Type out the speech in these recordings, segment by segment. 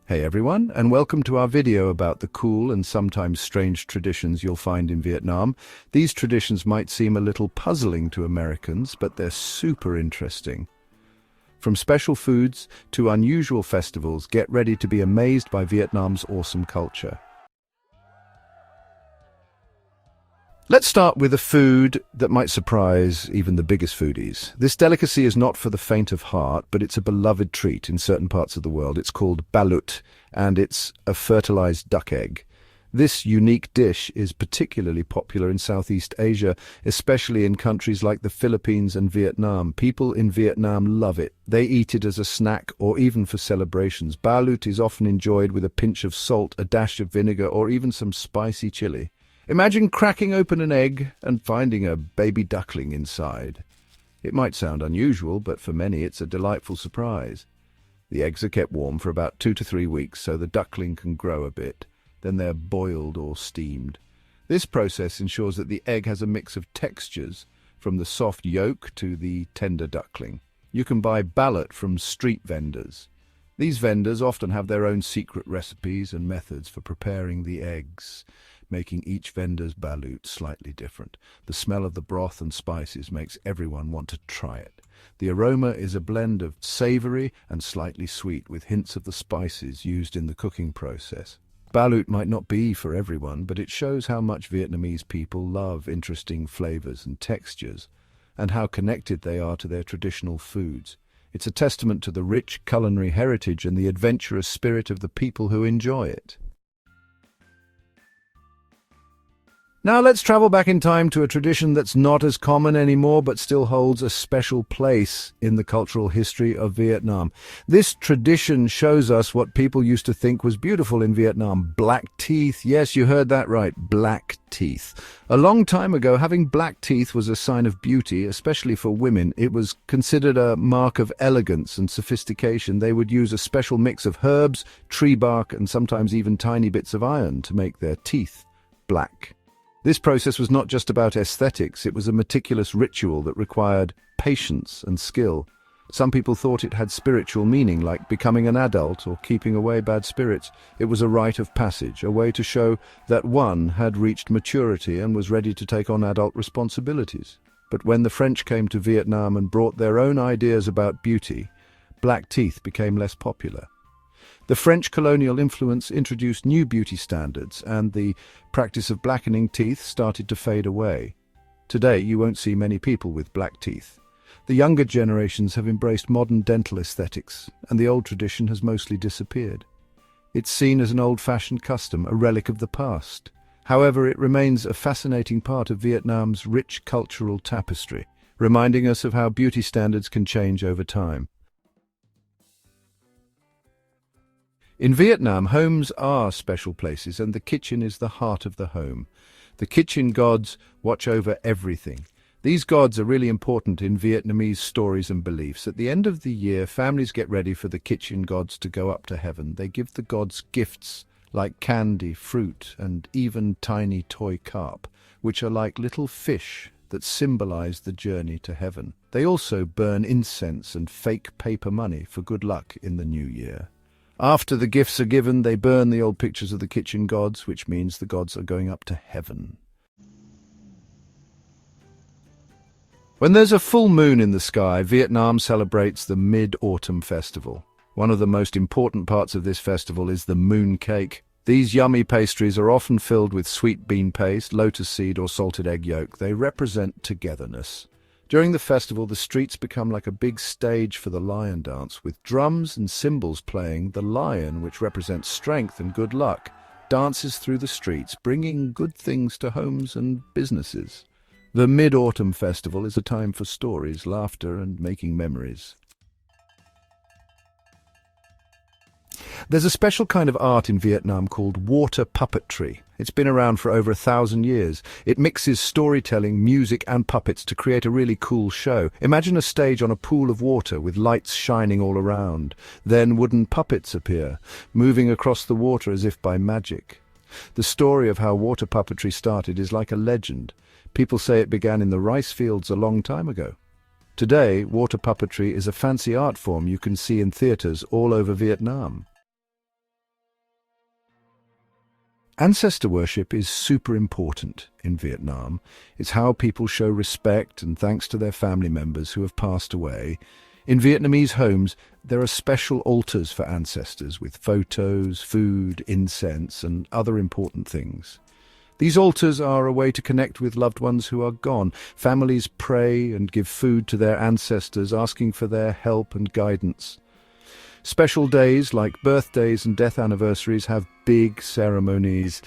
Hey everyone, and welcome to our video about the cool and sometimes strange traditions you'll find in Vietnam. These traditions might seem a little puzzling to Americans, but they're super interesting. From special foods to unusual festivals, get ready to be amazed by Vietnam's awesome culture. Let's start with a food that might surprise even the biggest foodies. This delicacy is not for the faint of heart, but it's a beloved treat in certain parts of the world. It's called Ballut, and it's a fertilized duck egg. This unique dish is particularly popular in Southeast Asia, especially in countries like the Philippines and Vietnam. People in Vietnam love it. They eat it as a snack or even for celebrations. Ballut is often enjoyed with a pinch of salt, a dash of vinegar, or even some spicy chili. Imagine cracking open an egg and finding a baby duckling inside. It might sound unusual, but for many it's a delightful surprise. The eggs are kept warm for about 2 to 3 weeks so the duckling can grow a bit. Then they're boiled or steamed. This process ensures that the egg has a mix of textures, from the soft yolk to the tender duckling. You can buy Ballut from street vendors. These vendors often have their own secret recipes and methods for preparing the eggs, making each vendor's Ballut slightly different. The smell of the broth and spices makes everyone want to try it. The aroma is a blend of savory and slightly sweet, with hints of the spices used in the cooking process. Ballut might not be for everyone, but it shows how much Vietnamese people love interesting flavors and textures, and how connected they are to their traditional foods. It's a testament to the rich culinary heritage and the adventurous spirit of the people who enjoy it. Now let's travel back in time to a tradition that's not as common anymore but still holds a special place in the cultural history of Vietnam. This tradition shows us what people used to think was beautiful in Vietnam. Black teeth. Yes, you heard that right. Black teeth. A long time ago, having black teeth was a sign of beauty, especially for women. It was considered a mark of elegance and sophistication. They would use a special mix of herbs, tree bark, and sometimes even tiny bits of iron to make their teeth black. This process was not just about aesthetics, it was a meticulous ritual that required patience and skill. Some people thought it had spiritual meaning, like becoming an adult or keeping away bad spirits. It was a rite of passage, a way to show that one had reached maturity and was ready to take on adult responsibilities. But when the French came to Vietnam and brought their own ideas about beauty, black teeth became less popular. The French colonial influence introduced new beauty standards, and the practice of blackening teeth started to fade away. Today, you won't see many people with black teeth. The younger generations have embraced modern dental aesthetics, and the old tradition has mostly disappeared. It's seen as an old-fashioned custom, a relic of the past. However, it remains a fascinating part of Vietnam's rich cultural tapestry, reminding us of how beauty standards can change over time. In Vietnam, homes are special places, and the kitchen is the heart of the home. The kitchen gods watch over everything. These gods are really important in Vietnamese stories and beliefs. At the end of the year, families get ready for the kitchen gods to go up to heaven. They give the gods gifts like candy, fruit, and even tiny toy carp, which are like little fish that symbolize the journey to heaven. They also burn incense and fake paper money for good luck in the new year. After the gifts are given, they burn the old pictures of the kitchen gods, which means the gods are going up to heaven. When there's a full moon in the sky, Vietnam celebrates the Mid-Autumn Festival. One of the most important parts of this festival is the moon cake. These yummy pastries are often filled with sweet bean paste, lotus seed, or salted egg yolk. They represent togetherness. During the festival, the streets become like a big stage for the lion dance, with drums and cymbals playing. The lion, which represents strength and good luck, dances through the streets, bringing good things to homes and businesses. The Mid-Autumn Festival is a time for stories, laughter, and making memories. There's a special kind of art in Vietnam called water puppetry. It's been around for over 1,000 years. It mixes storytelling, music, and puppets to create a really cool show. Imagine a stage on a pool of water with lights shining all around. Then wooden puppets appear, moving across the water as if by magic. The story of how water puppetry started is like a legend. People say it began in the rice fields a long time ago. Today, water puppetry is a fancy art form you can see in theaters all over Vietnam. Ancestor worship is super important in Vietnam. It's how people show respect and thanks to their family members who have passed away. In Vietnamese homes, there are special altars for ancestors with photos, food, incense, and other important things. These altars are a way to connect with loved ones who are gone. Families pray and give food to their ancestors, asking for their help and guidance. Special days like birthdays and death anniversaries have big ceremonies.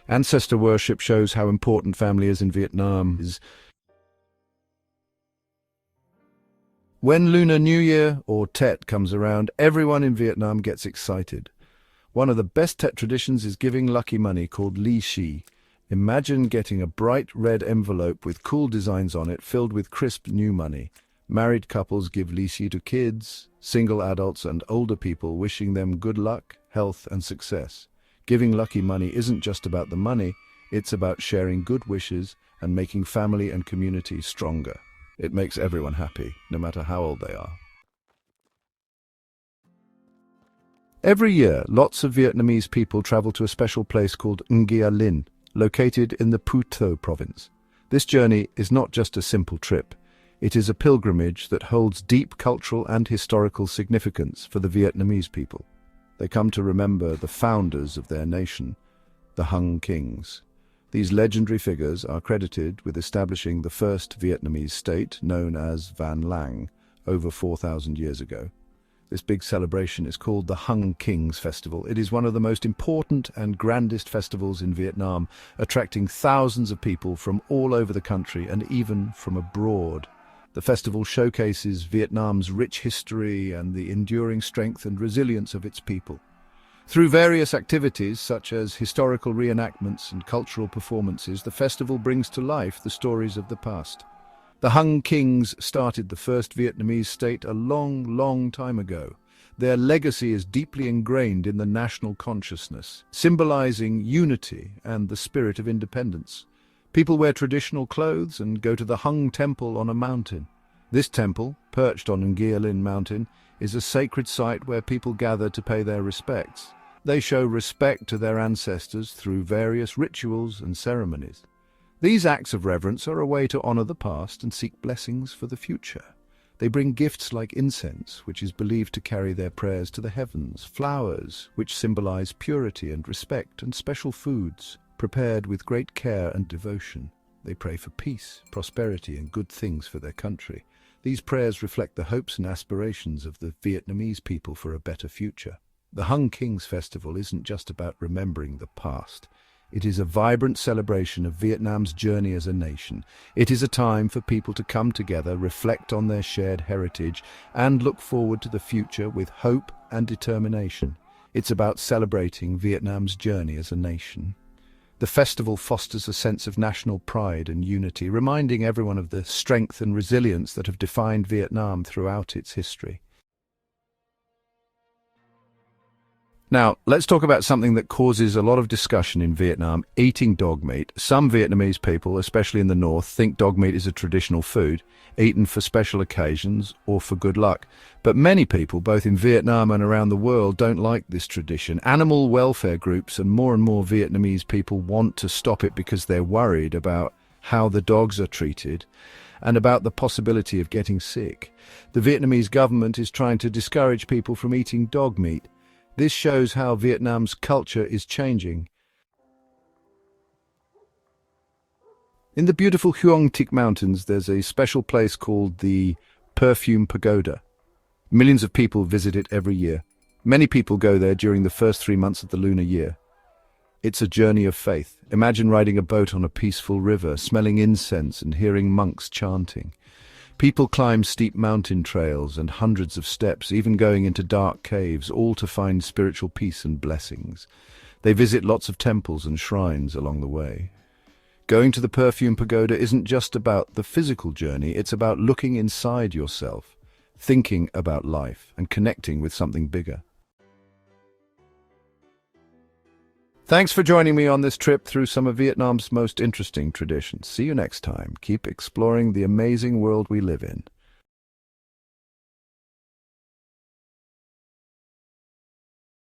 Ancestor worship shows how important family is in Vietnam. When Lunar New Year, or Tet, comes around, everyone in Vietnam gets excited. One of the best Tet traditions is giving lucky money called Li Shi. Imagine getting a bright red envelope with cool designs on it filled with crisp new money. Married couples give Li Shi to kids, single adults and older people, wishing them good luck, health and success. Giving lucky money isn't just about the money, it's about sharing good wishes and making family and community stronger. It makes everyone happy, no matter how old they are. Every year, lots of Vietnamese people travel to a special place called Nghia Linh, located in the Phu Tho province. This journey is not just a simple trip. It is a pilgrimage that holds deep cultural and historical significance for the Vietnamese people. They come to remember the founders of their nation, the Hung Kings. These legendary figures are credited with establishing the first Vietnamese state, known as Van Lang, over 4,000 years ago. This big celebration is called the Hung Kings Festival. It is one of the most important and grandest festivals in Vietnam, attracting thousands of people from all over the country and even from abroad. The festival showcases Vietnam's rich history and the enduring strength and resilience of its people. Through various activities such as historical reenactments and cultural performances, the festival brings to life the stories of the past. The Hung Kings started the first Vietnamese state a long, long time ago. Their legacy is deeply ingrained in the national consciousness, symbolizing unity and the spirit of independence. People wear traditional clothes and go to the Hung Temple on a mountain. This temple, perched on Nghia Linh Mountain, is a sacred site where people gather to pay their respects. They show respect to their ancestors through various rituals and ceremonies. These acts of reverence are a way to honor the past and seek blessings for the future. They bring gifts like incense, which is believed to carry their prayers to the heavens, flowers, which symbolize purity and respect, and special foods, prepared with great care and devotion. They pray for peace, prosperity, and good things for their country. These prayers reflect the hopes and aspirations of the Vietnamese people for a better future. The Hung Kings Festival isn't just about remembering the past. It is a vibrant celebration of Vietnam's journey as a nation. It is a time for people to come together, reflect on their shared heritage, and look forward to the future with hope and determination. It's about celebrating Vietnam's journey as a nation. The festival fosters a sense of national pride and unity, reminding everyone of the strength and resilience that have defined Vietnam throughout its history. Now, let's talk about something that causes a lot of discussion in Vietnam: eating dog meat. Some Vietnamese people, especially in the north, think dog meat is a traditional food, eaten for special occasions or for good luck. But many people, both in Vietnam and around the world, don't like this tradition. Animal welfare groups and more Vietnamese people want to stop it because they're worried about how the dogs are treated and about the possibility of getting sick. The Vietnamese government is trying to discourage people from eating dog meat. This shows how Vietnam's culture is changing. In the beautiful HuongTic Mountains, there's a special place called the Perfume Pagoda. Millions of people visit it every year. Many people go there during the first 3 months of the lunar year. It's a journey of faith. Imagine riding a boat on a peaceful river, smelling incense and hearing monks chanting. People climb steep mountain trails and hundreds of steps, even going into dark caves, all to find spiritual peace and blessings. They visit lots of temples and shrines along the way. Going to the Perfume Pagoda isn't just about the physical journey, it's about looking inside yourself, thinking about life, and connecting with something bigger. Thanks for joining me on this trip through some of Vietnam's most interesting traditions. See you next time. Keep exploring the amazing world we live in.